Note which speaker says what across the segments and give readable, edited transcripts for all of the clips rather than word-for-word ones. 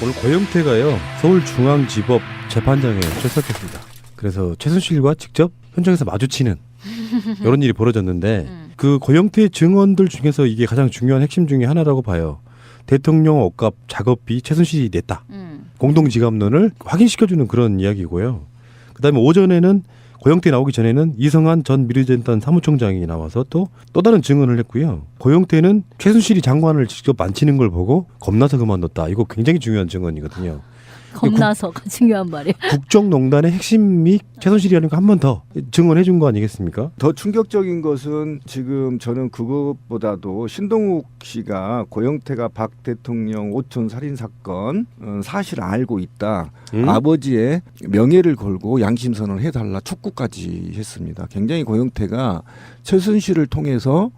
Speaker 1: 오늘 고영태가요 서울중앙지법 재판장에 출석했습니다. 그래서 최순실과 직접 현장에서 마주치는 이런 일이 벌어졌는데 그 고영태 증언들 중에서 이게 가장 중요한 핵심 중에 하나라고 봐요. 대통령 옷값 작업비 최순실이 냈다. 공동지갑론을 확인시켜주는 그런 이야기고요. 그다음에 오전에는 고영태 나오기 전에는 이성한 전 미르재단 사무총장이 나와서 또 다른 증언을 했고요. 고영태는 최순실이 장관을 직접 만지는 걸 보고 겁나서 그만뒀다. 이거 굉장히 중요한 증언이거든요.
Speaker 2: 겁나서가 중요한 말이에요.
Speaker 1: 국정농단의 핵심이 최순실이라는 거 한 번 더 증언해 준 거 아니겠습니까?
Speaker 3: 더 충격적인 것은 지금 저는 그것보다도 신동욱 씨가 고영태가 박 대통령 오촌 살인 사건 사실을 알고 있다. 아버지의 명예를 걸고 양심선언을 해달라 촉구까지 했습니다. 굉장히 고영태가 최순실을 통해서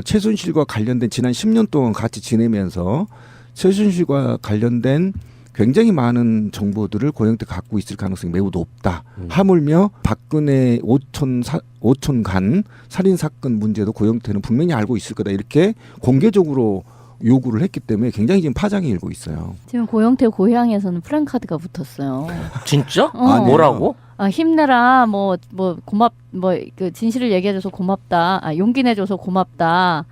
Speaker 3: 최순실과 관련된 지난 10년 동안 같이 지내면서 최순실과 관련된 굉장히 많은 정보들을 고영태가 갖고 있을 가능성이 매우 높다. 하물며 박근혜 오촌 간 살인 사건 문제도 고영태는 분명히 알고 있을 거다. 이렇게 공개적으로 요구를 했기 때문에 굉장히 지금 파장이 일고 있어요.
Speaker 2: 지금 고영태 고향에서는 프랜카드가 붙었어요.
Speaker 4: 진짜?
Speaker 3: 아니에요.
Speaker 4: 뭐라고?
Speaker 2: 힘내라, 그 진실을 얘기해줘서 고맙다, 용기 내줘서 고맙다,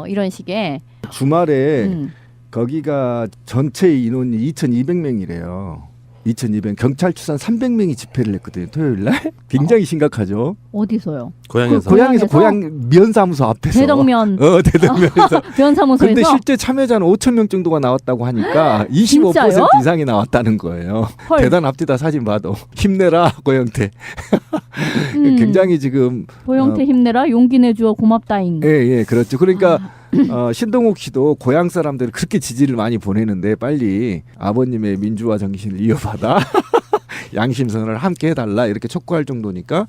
Speaker 2: 이런 식의.
Speaker 3: 주말에 거기가 전체 인원이 2,200명이래요. 2,200. 경찰 추산 300명이 집회를 했거든요. 토요일 날. 굉장히 심각하죠.
Speaker 2: 어디서요?
Speaker 1: 고향에서.
Speaker 3: 고향에서 고향 면사무소 앞에서.
Speaker 2: 대덕면.
Speaker 3: 대덕면에서.
Speaker 2: 면사무소에서.
Speaker 3: 근데 실제 참여자는 5,000명 정도가 나왔다고 하니까 25%
Speaker 2: 진짜요?
Speaker 3: 이상이 나왔다는 거예요.
Speaker 2: 헐.
Speaker 3: 대단합니다. 사진 봐도. 힘내라 고영태. 굉장히 지금
Speaker 2: 고영태 힘내라, 용기 내주어 고맙다잉.
Speaker 3: 예, 그렇죠. 그러니까 신동욱 씨도 고향 사람들이 그렇게 지지를 많이 보내는데 빨리 아버님의 민주화 정신을 이어받아 양심선언을 함께 해달라 이렇게 촉구할 정도니까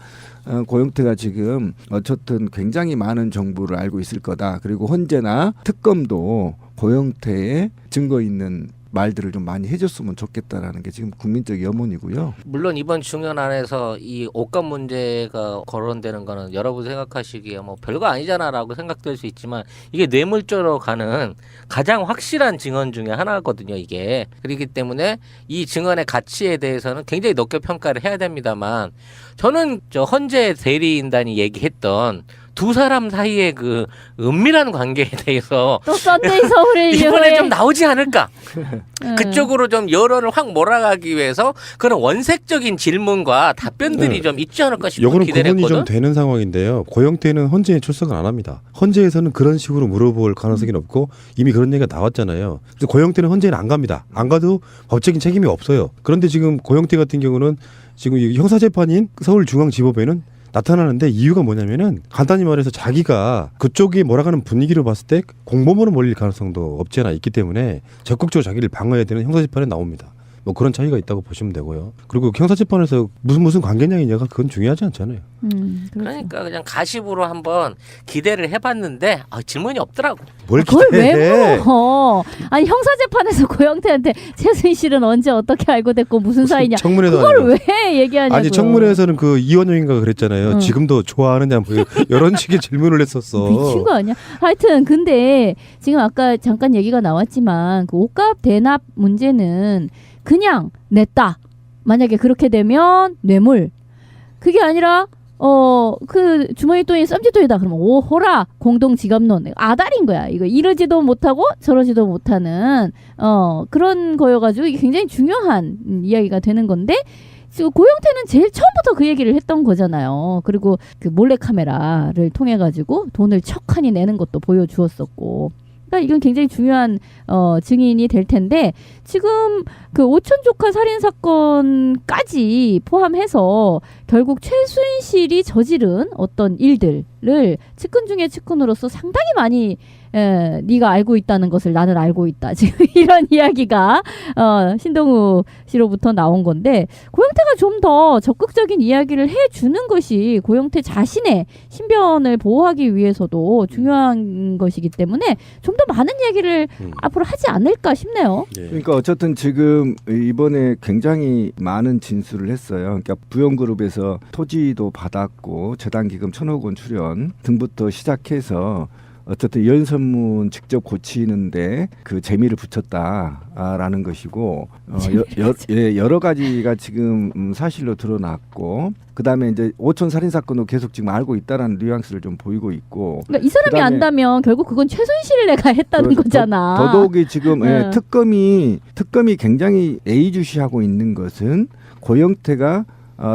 Speaker 3: 고영태가 지금 어쨌든 굉장히 많은 정보를 알고 있을 거다. 그리고 헌재나 특검도 고영태의 증거 있는 말들을 좀 많이 해줬으면 좋겠다라는 게 지금 국민적 염원이고요.
Speaker 4: 물론 이번 중연 안에서 이 옷값 문제가 거론되는 거는 여러분 생각하시기에 별거 아니잖아라고 생각될 수 있지만 이게 뇌물죄로 가는 가장 확실한 증언 중에 하나거든요. 이게 그렇기 때문에 이 증언의 가치에 대해서는 굉장히 높게 평가를 해야 됩니다만 저는 헌재 대리인단이 얘기했던 두 사람 사이의 그 은밀한 관계에 대해서
Speaker 2: 또 썬데이 서울에
Speaker 4: 이번에 좀 나오지 않을까? 그쪽으로 좀 여론을 확 몰아가기 위해서 그런 원색적인 질문과 답변들이 좀 있지 않을까 싶은
Speaker 1: 요거는
Speaker 4: 기대를
Speaker 1: 구분이
Speaker 4: 했거든.
Speaker 1: 좀 되는 상황인데요. 고영태는 헌재에 출석을 안 합니다. 헌재에서는 그런 식으로 물어볼 가능성이 높고 이미 그런 얘기가 나왔잖아요. 그래서 고영태는 헌재는 안 갑니다. 안 가도 법적인 책임이 없어요. 그런데 지금 고영태 같은 경우는 지금 형사재판인 서울중앙지법에는 나타나는데 이유가 뭐냐면은 간단히 말해서 자기가 그쪽이 몰아가는 분위기로 봤을 때 공범으로 몰릴 가능성도 없지 않아 있기 때문에 적극적으로 자기를 방어해야 되는 형사재판에 나옵니다. 그런 차이가 있다고 보시면 되고요. 그리고 형사재판에서 무슨 관계냐이냐가 그건 중요하지 않잖아요.
Speaker 4: 그러니까 그냥 가십으로 한번 기대를 해봤는데 질문이 없더라고.
Speaker 1: 뭘
Speaker 2: 그걸
Speaker 1: 기대해?
Speaker 2: 왜 물어? 아니 형사재판에서 고영태한테 최순실은 언제 어떻게 알고 됐고 무슨 사이냐?
Speaker 1: 청문회도
Speaker 2: 그걸
Speaker 1: 아니고.
Speaker 2: 왜 얘기하냐고요?
Speaker 1: 아니 청문회에서는 그 이원영인가 그랬잖아요. 지금도 좋아하느냐 이런 식의 질문을 했었어.
Speaker 2: 미친 거 아니야? 하여튼 근데 지금 아까 잠깐 얘기가 나왔지만 그 옷값 대납 문제는 그냥 냈다. 만약에 그렇게 되면 뇌물. 그게 아니라 그 주머니 돈이 쌈짓돈이다. 그러면 오호라 공동지갑론 아달인 거야. 이거 이러지도 못하고 저러지도 못하는 그런 거여가지고 이게 굉장히 중요한 이야기가 되는 건데 지금 고영태는 제일 처음부터 그 얘기를 했던 거잖아요. 그리고 그 몰래카메라를 통해 가지고 돈을 척하니 내는 것도 보여주었었고. 그러니까 이건 굉장히 중요한 증인이 될 텐데 지금 그 오촌 조카 살인 사건까지 포함해서 결국 최순실이 저지른 어떤 일들을 측근 중에 측근으로서 상당히 많이 네가 알고 있다는 것을 나는 알고 있다. 지금 이런 이야기가 신동욱 씨로부터 나온 건데 고영태가 좀 더 적극적인 이야기를 해주는 것이 고영태 자신의 신변을 보호하기 위해서도 중요한 것이기 때문에 좀 더 많은 얘기를 앞으로 하지 않을까 싶네요.
Speaker 3: 그러니까 어쨌든 지금 이번에 굉장히 많은 진술을 했어요. 그러니까 부영그룹에서 토지도 받았고 재단기금 1,000억 원 출연 등부터 시작해서 어쨌든 연선문 직접 고치는데 그 재미를 붙였다라는 것이고 여러 가지가 지금 사실로 드러났고 그다음에 이제 오촌 살인 사건도 계속 지금 알고 있다라는 뉘앙스를 좀 보이고 있고
Speaker 2: 그러니까 이 사람이 안다면 결국 그건 최순실네가 했다는
Speaker 3: 그렇죠.
Speaker 2: 거잖아.
Speaker 3: 더더욱이 지금 특검이 굉장히 예의주시하고 있는 것은 고영태가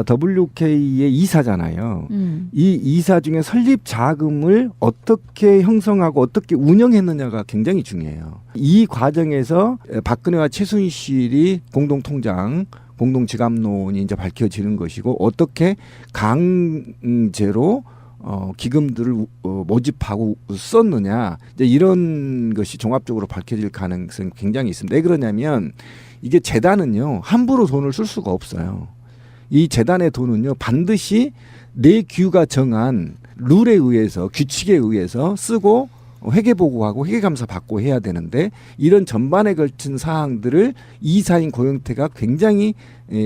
Speaker 3: WK의 이사잖아요. 이 이사 중에 설립 자금을 어떻게 형성하고 어떻게 운영했느냐가 굉장히 중요해요. 이 과정에서 박근혜와 최순실이 공동통장, 공동지갑론이 이제 밝혀지는 것이고 어떻게 강제로 기금들을 모집하고 썼느냐 이제 이런 것이 종합적으로 밝혀질 가능성이 굉장히 있습니다. 왜 그러냐면 이게 재단은요 함부로 돈을 쓸 수가 없어요. 이 재단의 돈은요 반드시 내규가 정한 룰에 의해서 규칙에 의해서 쓰고 회계보고하고 회계감사 받고 해야 되는데 이런 전반에 걸친 사항들을 이사인 고영태가 굉장히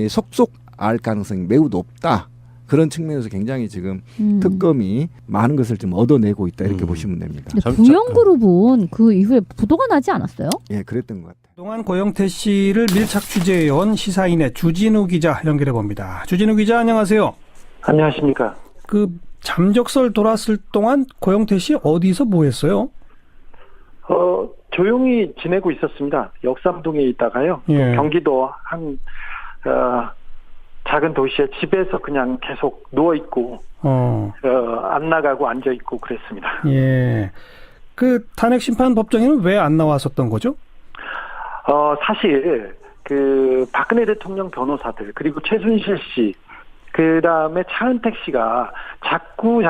Speaker 3: 속속 알 가능성이 매우 높다. 그런 측면에서 굉장히 지금 특검이 많은 것을 좀 얻어내고 있다 이렇게 보시면 됩니다.
Speaker 2: 부영그룹은 그 이후에 부도가 나지 않았어요?
Speaker 3: 예, 그랬던 것 같아요.
Speaker 5: 그동안 고영태 씨를 밀착 취재해온 시사인의 주진우 기자 연결해 봅니다. 주진우 기자 안녕하세요.
Speaker 6: 안녕하십니까.
Speaker 5: 그 잠적설 돌았을 동안 고영태 씨 어디서 뭐 했어요?
Speaker 6: 조용히 지내고 있었습니다. 역삼동에 있다가요.
Speaker 5: 예.
Speaker 6: 경기도 한 작은 도시에 집에서 그냥 계속 누워 있고 안 나가고 앉아 있고 그랬습니다.
Speaker 5: 예. 그 탄핵 심판 법정에는 왜 안 나왔었던 거죠?
Speaker 6: 사실 그 박근혜 대통령 변호사들 그리고 최순실 씨 그다음에 차은택 씨가 자꾸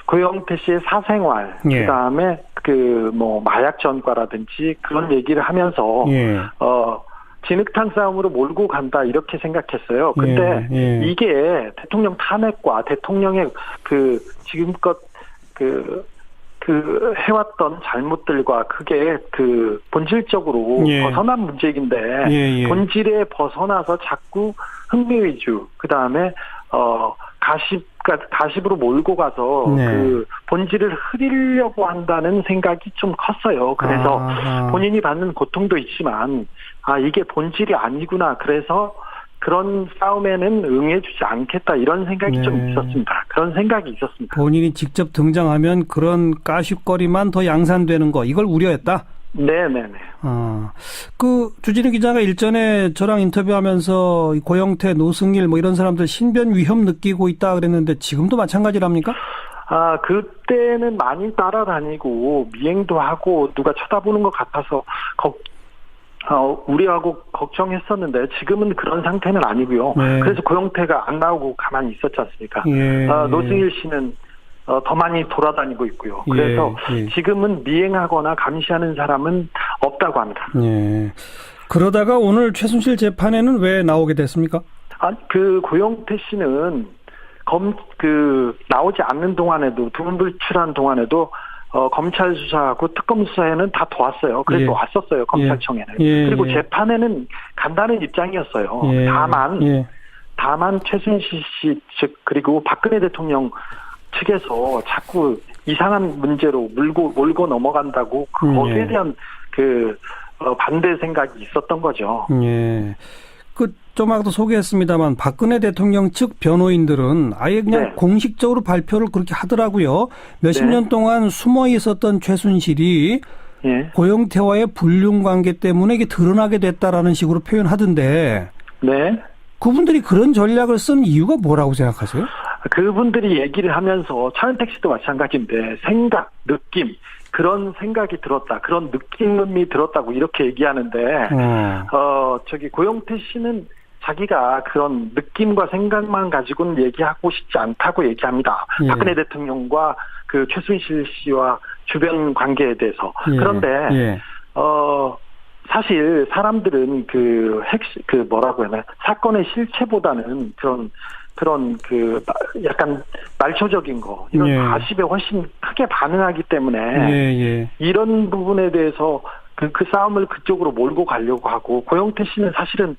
Speaker 6: 고영태 씨의 사생활
Speaker 5: 예.
Speaker 6: 그다음에 그 뭐 마약 전과라든지 그런 얘기를 하면서
Speaker 5: 예.
Speaker 6: 진흙탕 싸움으로 몰고 간다 이렇게 생각했어요. 근데 이게 대통령 탄핵과 대통령의 그 지금껏 그 해왔던 잘못들과 그게 그 본질적으로 벗어난 문제인데 본질에 벗어나서 자꾸 흥미 위주 그다음에 가십으로 몰고 가서 그 본질을 흐리려고 한다는 생각이 좀 컸어요. 그래서 본인이 받는 고통도 있지만 이게 본질이 아니구나. 그래서 그런 싸움에는 응해주지 않겠다 이런 생각이 좀 있었습니다. 그런 생각이 있었습니다.
Speaker 5: 본인이 직접 등장하면 그런 까십거리만 더 양산되는 거 이걸 우려했다?
Speaker 6: 네네네.
Speaker 5: 그 주진우 기자가 일전에 저랑 인터뷰하면서 고영태, 노승일 뭐 이런 사람들 신변 위험 느끼고 있다 그랬는데 지금도 마찬가지랍니까?
Speaker 6: 그때는 많이 따라다니고 미행도 하고 누가 쳐다보는 것 같아서 우려하고 걱정했었는데 지금은 그런 상태는 아니고요. 그래서 고영태가 안 나오고 가만히 있었지 않습니까? 노승일 씨는 더 많이 돌아다니고 있고요. 그래서 지금은 미행하거나 감시하는 사람은 없다고 합니다.
Speaker 5: 그러다가 오늘 최순실 재판에는 왜 나오게 됐습니까?
Speaker 6: 그 고영태 씨는 나오지 않는 동안에도 두문불출한 동안에도 검찰 수사하고 특검 수사에는 다 도왔어요. 그래서 왔었어요. 검찰청에는. 그리고 재판에는 간다는 입장이었어요. 다만 최순실 씨 측 그리고 박근혜 대통령 측에서 자꾸 이상한 문제로 몰고 넘어간다고 거기에 대한 반대 생각이 있었던 거죠.
Speaker 5: 좀 아까도 소개했습니다만 박근혜 대통령 측 변호인들은 아예 그냥 공식적으로 발표를 그렇게 하더라고요. 몇십 년 동안 숨어 있었던 최순실이 고영태와의 불륜 관계 때문에 이게 드러나게 됐다라는 식으로 표현하던데. 그분들이 그런 전략을 쓴 이유가 뭐라고 생각하세요?
Speaker 6: 그분들이 얘기를 하면서 차은택 씨도 마찬가지인데 생각, 느낌 그런 생각이 들었다. 그런 느낌이 들었다고 이렇게 얘기하는데 고영태 씨는 자기가 그런 느낌과 생각만 가지고는 얘기하고 싶지 않다고 얘기합니다. 박근혜 대통령과 그 최순실 씨와 주변 관계에 대해서. 그런데 사실 사람들은 뭐라고 해야 되나 사건의 실체보다는 그런 약간 말초적인 거 이런 가십에 훨씬 크게 반응하기 때문에 이런 부분에 대해서 그 싸움을 그쪽으로 몰고 가려고 하고 고영태 씨는 사실은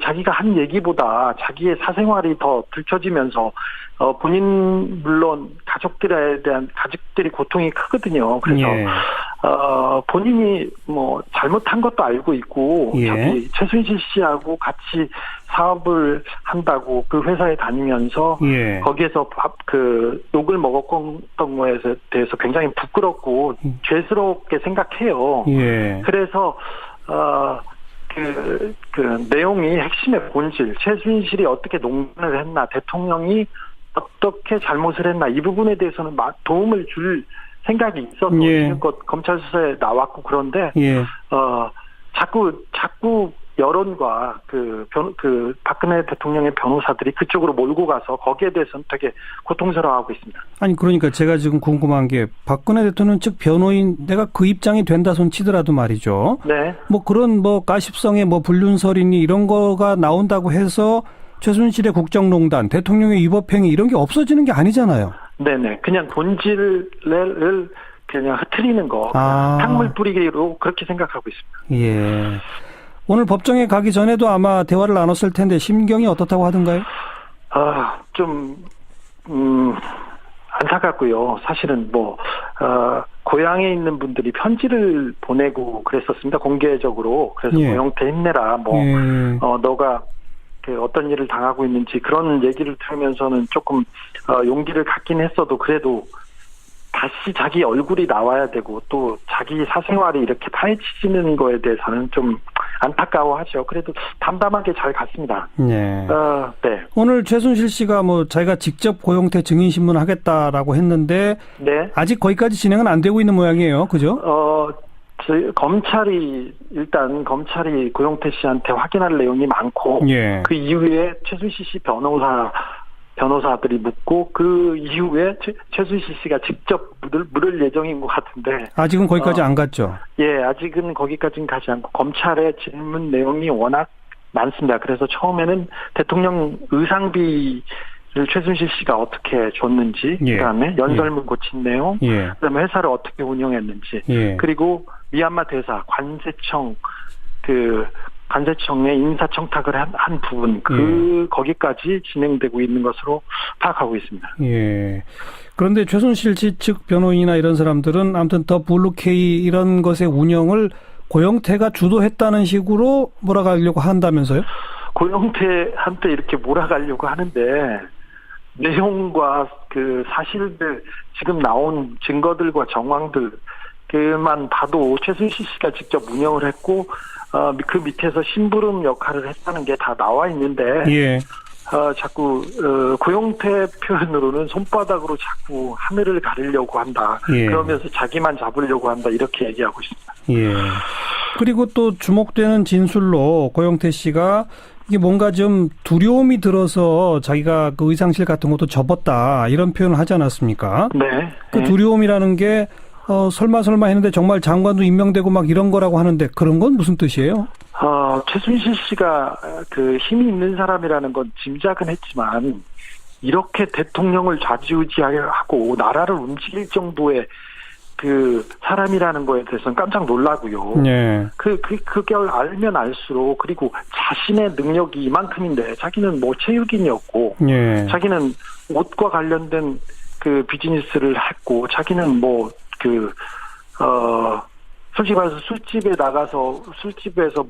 Speaker 6: 자기가 한 얘기보다 자기의 사생활이 더 들춰지면서 본인 물론 가족들이 고통이 크거든요. 그래서
Speaker 5: 예.
Speaker 6: 본인이 뭐 잘못한 것도 알고 있고
Speaker 5: 예.
Speaker 6: 저기 최순실 씨하고 같이 사업을 한다고 그 회사에 다니면서
Speaker 5: 예.
Speaker 6: 거기에서 욕을 먹었던 거에 대해서 굉장히 부끄럽고 죄스럽게 생각해요.
Speaker 5: 예.
Speaker 6: 그래서 그 내용이 핵심의 본질, 최순실이 어떻게 농단을 했나, 대통령이 어떻게 잘못을 했나, 이 부분에 대해서는 도움을 줄 생각이 있어서
Speaker 5: 예.
Speaker 6: 지금껏 검찰 수사에 나왔고, 그런데
Speaker 5: 예.
Speaker 6: 자꾸 여론과 박근혜 대통령의 변호사들이 그쪽으로 몰고 가서 거기에 대해서는 되게 고통스러워하고 있습니다.
Speaker 5: 아니 그러니까 제가 지금 궁금한 게 박근혜 대통령 측 변호인 내가 그 입장이 된다 손 치더라도 말이죠.
Speaker 6: 네.
Speaker 5: 뭐 그런 뭐 가십성의 뭐 불륜설이니 이런 거가 나온다고 해서 최순실의 국정농단, 대통령의 위법행위 이런 게 없어지는 게 아니잖아요.
Speaker 6: 네네. 그냥 본질을 그냥 흐트리는 거, 탕물 뿌리기로 그렇게 생각하고 있습니다.
Speaker 5: 예. 오늘 법정에 가기 전에도 아마 대화를 나눴을 텐데 심경이 어떻다고 하던가요?
Speaker 6: 좀 안타깝고요. 사실은 고향에 있는 분들이 편지를 보내고 그랬었습니다. 공개적으로. 그래서
Speaker 5: 예.
Speaker 6: 고영태 힘내라.
Speaker 5: 예.
Speaker 6: 너가 어떤 일을 당하고 있는지 그런 얘기를 들으면서는 조금 용기를 갖긴 했어도 그래도 다시 자기 얼굴이 나와야 되고 또 자기 사생활이 이렇게 파헤치는 거에 대해서는 좀 안타까워하죠. 그래도 담담하게 잘 갔습니다.
Speaker 5: 네.
Speaker 6: 네.
Speaker 5: 오늘 최순실 씨가 뭐 자기가 직접 고영태 증인 신문하겠다라고 했는데
Speaker 6: 네.
Speaker 5: 아직 거기까지 진행은 안 되고 있는 모양이에요. 그죠?
Speaker 6: 검찰이 고영태 씨한테 확인할 내용이 많고
Speaker 5: 예.
Speaker 6: 그 이후에 최순실 씨 변호사들이 묻고 그 이후에 최순실 씨가 직접 물을 예정인 것 같은데
Speaker 5: 아직은 거기까지 안 갔죠.
Speaker 6: 예, 아직은 거기까지는 가지 않고 검찰의 질문 내용이 워낙 많습니다. 그래서 처음에는 대통령 의상비를 최순실 씨가 어떻게 줬는지,
Speaker 5: 예.
Speaker 6: 그다음에 연설문 고친 내용,
Speaker 5: 예.
Speaker 6: 그다음에 회사를 어떻게 운영했는지,
Speaker 5: 예.
Speaker 6: 그리고 미얀마 대사 관세청의 인사청탁을 한 부분, 거기까지 진행되고 있는 것으로 파악하고 있습니다.
Speaker 5: 예. 그런데 최순실 씨 측 변호인이나 이런 사람들은 아무튼 더 블루케이 이런 것의 운영을 고영태가 주도했다는 식으로 몰아가려고 한다면서요?
Speaker 6: 고영태한테 이렇게 몰아가려고 하는데, 내용과 그 사실들, 지금 나온 증거들과 정황들, 그만 봐도 최순실 씨가 직접 운영을 했고, 그 밑에서 심부름 역할을 했다는 게 다 나와 있는데,
Speaker 5: 예.
Speaker 6: 자꾸, 고영태 표현으로는 손바닥으로 자꾸 하늘을 가리려고 한다.
Speaker 5: 예.
Speaker 6: 그러면서 자기만 잡으려고 한다. 이렇게 얘기하고 있습니다.
Speaker 5: 예. 그리고 또 주목되는 진술로 고영태 씨가 이게 뭔가 좀 두려움이 들어서 자기가 그 의상실 같은 것도 접었다. 이런 표현을 하지 않았습니까?
Speaker 6: 네.
Speaker 5: 그 두려움이라는 게 설마 했는데 정말 장관도 임명되고 막 이런 거라고 하는데 그런 건 무슨 뜻이에요?
Speaker 6: 최순실 씨가 그 힘이 있는 사람이라는 건 짐작은 했지만 이렇게 대통령을 좌지우지하고 나라를 움직일 정도의 그 사람이라는 거에 대해서는 깜짝 놀라고요.
Speaker 5: 네.
Speaker 6: 그걸 알면 알수록 그리고 자신의 능력이 이만큼인데 자기는 뭐 체육인이었고
Speaker 5: 네.
Speaker 6: 자기는 옷과 관련된 그 비즈니스를 했고 자기는 솔직히 말해서 술집에 나가서 술집에서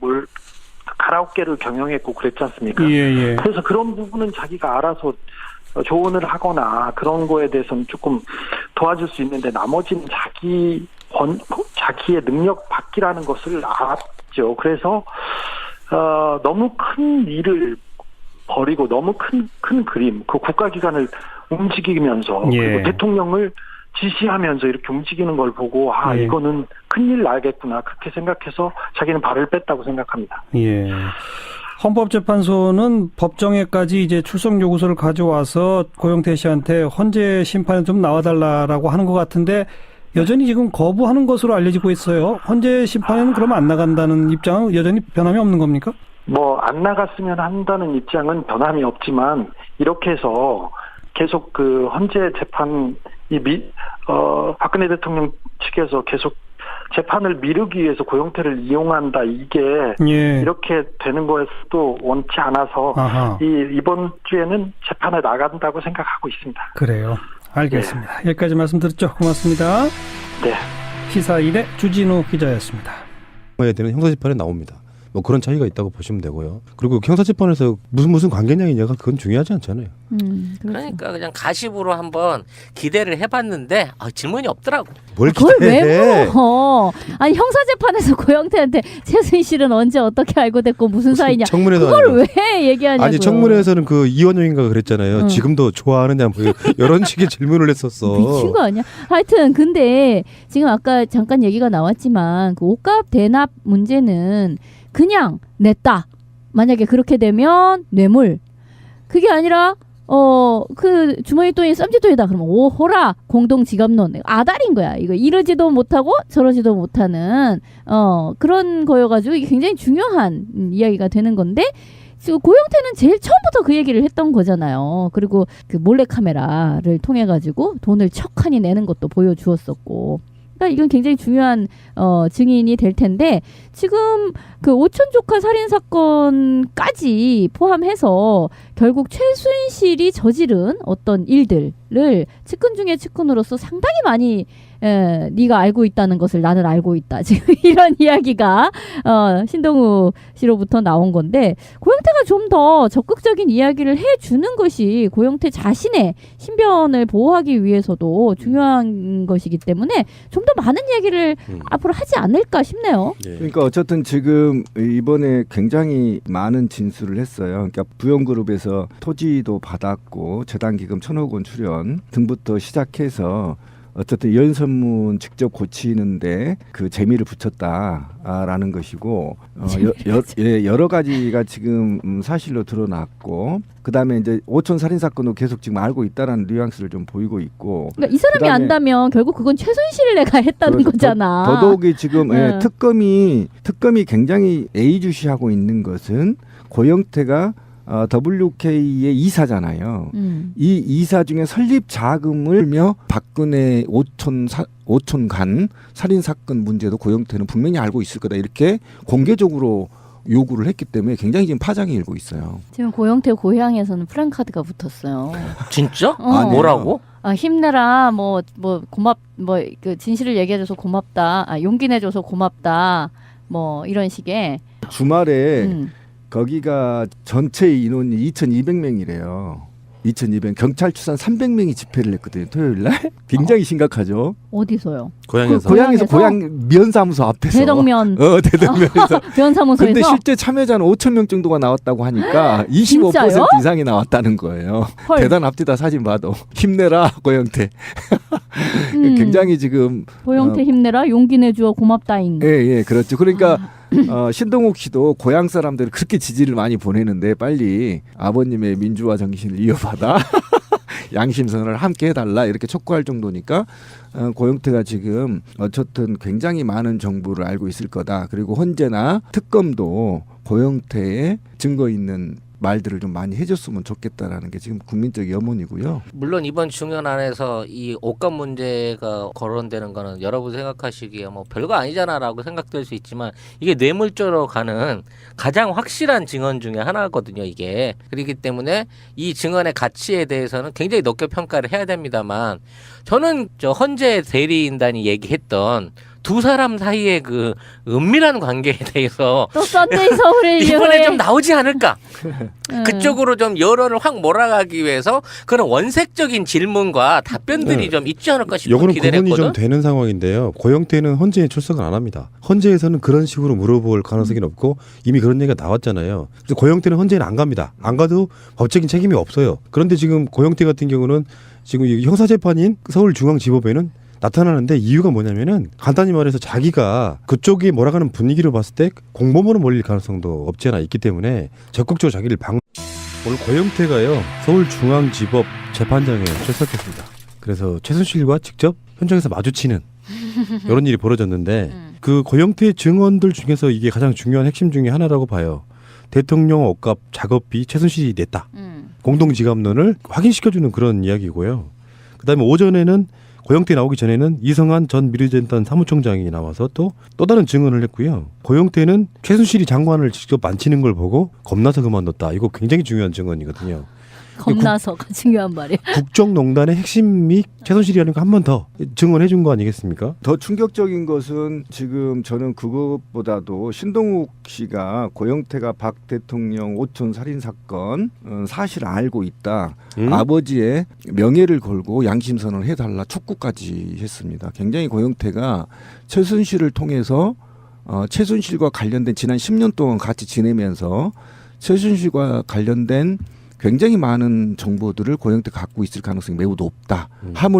Speaker 6: 가라오케를 경영했고 그랬지 않습니까?
Speaker 5: 예.
Speaker 6: 그래서 그런 부분은 자기가 알아서 조언을 하거나 그런 거에 대해서는 조금 도와줄 수 있는데 나머지는 자기의 능력 밖이라는 것을 알았죠. 그래서 너무 큰 일을 벌이고 너무 큰 그림, 그 국가기관을 움직이면서 그리고 대통령을 지시하면서 이렇게 움직이는 걸 보고 이거는 큰일 나겠구나 그렇게 생각해서 자기는 발을 뺐다고 생각합니다.
Speaker 5: 예. 헌법재판소는 법정에까지 이제 출석 요구서를 가져와서 고영태 씨한테 헌재 심판에 좀 나와달라라고 하는 것 같은데 여전히 지금 거부하는 것으로 알려지고 있어요. 헌재 심판에는 그러면 안 나간다는 입장은 여전히 변함이 없는 겁니까?
Speaker 6: 안 나갔으면 한다는 입장은 변함이 없지만 이렇게 해서 계속 그 헌재 재판이 박근혜 대통령 측에서 계속 재판을 미루기 위해서 고영태를 이용한다 이게
Speaker 5: 예.
Speaker 6: 이렇게 되는 거에서도 원치 않아서 이번 주에는 재판에 나간다고 생각하고 있습니다.
Speaker 5: 그래요. 알겠습니다. 여기까지 말씀 들었죠. 고맙습니다.
Speaker 6: 네.
Speaker 5: 시사일의 주진우 기자였습니다.
Speaker 1: 해야 되는 형사재판에 나옵니다. 뭐 그런 차이가 있다고 보시면 되고요. 그리고 형사재판에서 무슨 관계냐이냐가 그건 중요하지 않잖아요.
Speaker 4: 그러니까 그냥 가십으로 한번 기대를 해봤는데 질문이 없더라고.
Speaker 1: 뭘
Speaker 2: 그걸
Speaker 1: 기대해?
Speaker 2: 왜 물어? 아니 형사재판에서 고영태한테 최순실은 언제 어떻게 알고 됐고 무슨 사이냐?
Speaker 1: 청문회도
Speaker 2: 그걸
Speaker 1: 아니고.
Speaker 2: 왜 얘기하냐고요?
Speaker 1: 아니 청문회에서는 그 이원영인가 그랬잖아요. 지금도 좋아하느냐 뭐 이런 식의 질문을 했었어.
Speaker 2: 미친 거 아니야? 하여튼 근데 지금 아까 잠깐 얘기가 나왔지만 그 옷값 대납 문제는 그냥 냈다. 만약에 그렇게 되면 뇌물. 그게 아니라 그 주머니 돈이 쌈짓돈이다. 그러면 오호라 공동 지갑론 아달인 거야. 이거 이러지도 못하고 저러지도 못하는 그런 거여가지고 이게 굉장히 중요한 이야기가 되는 건데 지금 고영태는 제일 처음부터 그 얘기를 했던 거잖아요. 그리고 그 몰래 카메라를 통해 가지고 돈을 척하니 내는 것도 보여주었었고. 그러니까 이건 굉장히 중요한 증인이 될 텐데 지금 그 오촌 조카 살인 사건까지 포함해서 결국 최순실이 저지른 어떤 일들을 측근 중에 측근으로서 상당히 많이 네가 알고 있다는 것을 나는 알고 있다. 지금 이런 이야기가 신동우 씨로부터 나온 건데 고영태가 좀 더 적극적인 이야기를 해주는 것이 고영태 자신의 신변을 보호하기 위해서도 중요한 것이기 때문에 좀 더 많은 얘기를 앞으로 하지 않을까 싶네요.
Speaker 3: 그러니까 어쨌든 지금 이번에 굉장히 많은 진술을 했어요. 그러니까 부영그룹에서 토지도 받았고 재단기금 1,000억 원 출연 등부터 시작해서 어쨌든 연선문 직접 고치는데 그 재미를 붙였다라는 것이고 여러 가지가 지금 사실로 드러났고 그다음에 이제 오촌 살인 사건도 계속 지금 알고 있다라는 뉘앙스를 좀 보이고 있고
Speaker 2: 그러니까 이 사람이 안다면 결국 그건 최순실내가 했다는
Speaker 3: 그렇죠.
Speaker 2: 거잖아.
Speaker 3: 더더욱이 지금 특검이 굉장히 예의주시하고 있는 것은 고영태가 WK의 이사잖아요. 이 이사 중에 설립 자금을며 박근혜 오촌 간 살인 사건 문제도 고영태는 분명히 알고 있을 거다 이렇게 공개적으로 요구를 했기 때문에 굉장히 지금 파장이 일고 있어요.
Speaker 2: 지금 고영태 고향에서는 프랜카드가 붙었어요.
Speaker 4: 진짜?
Speaker 3: 아니에요.
Speaker 4: 뭐라고?
Speaker 2: 힘내라. 그 진실을 얘기해줘서 고맙다. 용기 내줘서 고맙다. 뭐 이런 식의.
Speaker 3: 주말에 거기가 전체 인원이 2,200명이래요. 2,200. 경찰 추산 300명이 집회를 했거든요. 토요일 날. 굉장히 심각하죠.
Speaker 2: 어디서요?
Speaker 1: 고향에서.
Speaker 3: 고향에서 고향 면사무소 앞에서.
Speaker 2: 대덕면.
Speaker 3: 대덕면에서.
Speaker 2: 면사무소에서.
Speaker 3: 근데 실제 참여자는 5,000명 정도가 나왔다고 하니까 25%
Speaker 2: 진짜요?
Speaker 3: 이상이 나왔다는 거예요.
Speaker 2: 헐.
Speaker 3: 대단합니다. 사진 봐도. 힘내라 고영태. 굉장히 지금
Speaker 2: 고영태 힘내라. 용기 내주어 고맙다잉.
Speaker 3: 예, 그렇죠. 그러니까 신동욱 씨도 고향 사람들이 그렇게 지지를 많이 보내는데 빨리 아버님의 민주화 정신을 이어받아 양심선언을 함께 해달라 이렇게 촉구할 정도니까 고영태가 지금 어쨌든 굉장히 많은 정보를 알고 있을 거다. 그리고 언제나 특검도 고영태의 증거 있는 말들을 좀 많이 해줬으면 좋겠다라는 게 지금 국민적 염원이고요.
Speaker 4: 물론 이번 중연 안에서 이 옷값 문제가 거론되는 거는 여러분 생각하시기에 뭐 별거 아니잖아라고 생각될 수 있지만 이게 뇌물죄로 가는 가장 확실한 증언 중에 하나거든요. 이게 그렇기 때문에 이 증언의 가치에 대해서는 굉장히 높게 평가를 해야 됩니다만 저는 저 헌재 대리인단이 얘기했던 두 사람 사이의 그 은밀한 관계에 대해서
Speaker 2: 또 썬데이 서울의
Speaker 4: 이번에 좀 나오지 않을까? 그쪽으로 좀 여론을 확 몰아가기 위해서 그런 원색적인 질문과 답변들이 좀 있지 않을까 싶은
Speaker 1: 요거는
Speaker 4: 기대를
Speaker 1: 구분이 좀
Speaker 4: 했거든.
Speaker 1: 되는 상황인데요. 고영태는 헌재에 출석을 안 합니다. 헌재에서는 그런 식으로 물어볼 가능성이 없고 이미 그런 얘기가 나왔잖아요. 그래서 고영태는 헌재는 안 갑니다. 안 가도 법적인 책임이 없어요. 그런데 지금 고영태 같은 경우는 지금 형사재판인 서울중앙지법에는 나타나는데 이유가 뭐냐면은 간단히 말해서 자기가 그쪽이 몰아가는 분위기로 봤을 때 공범으로 몰릴 가능성도 없지 않아 있기 때문에 적극적으로 자기를 오늘 고영태가요 서울중앙지법 재판장에 출석했습니다. 그래서 최순실과 직접 현장에서 마주치는 이런 일이 벌어졌는데 그 고영태 증언들 중에서 이게 가장 중요한 핵심 중에 하나라고 봐요. 대통령 옷값 작업비 최순실이 냈다. 공동지갑론을 확인시켜주는 그런 이야기고요. 그다음에 오전에는 고영태 나오기 전에는 이성한 전 미르재단 사무총장이 나와서 또 다른 증언을 했고요. 고영태는 최순실이 장관을 직접 만지는 걸 보고 겁나서 그만뒀다. 이거 굉장히 중요한 증언이거든요.
Speaker 2: 겁나서가 중요한 말이에요.
Speaker 1: 국정농단의 핵심이 최순실이라는 거 한 번 더 증언해 준 거 아니겠습니까?
Speaker 3: 더 충격적인 것은 지금 저는 그것보다도 신동욱 씨가 고영태가 박 대통령 오촌 살인 사건 사실 알고 있다. 아버지의 명예를 걸고 양심선언을 해달라 촉구까지 했습니다. 굉장히 고영태가 최순실을 통해서 최순실과 관련된 지난 10년 동안 같이 지내면서 최순실과 관련된 굉장히 많은 정보들을 고영태가 갖고 있을 가능성이 매우 높다. 하물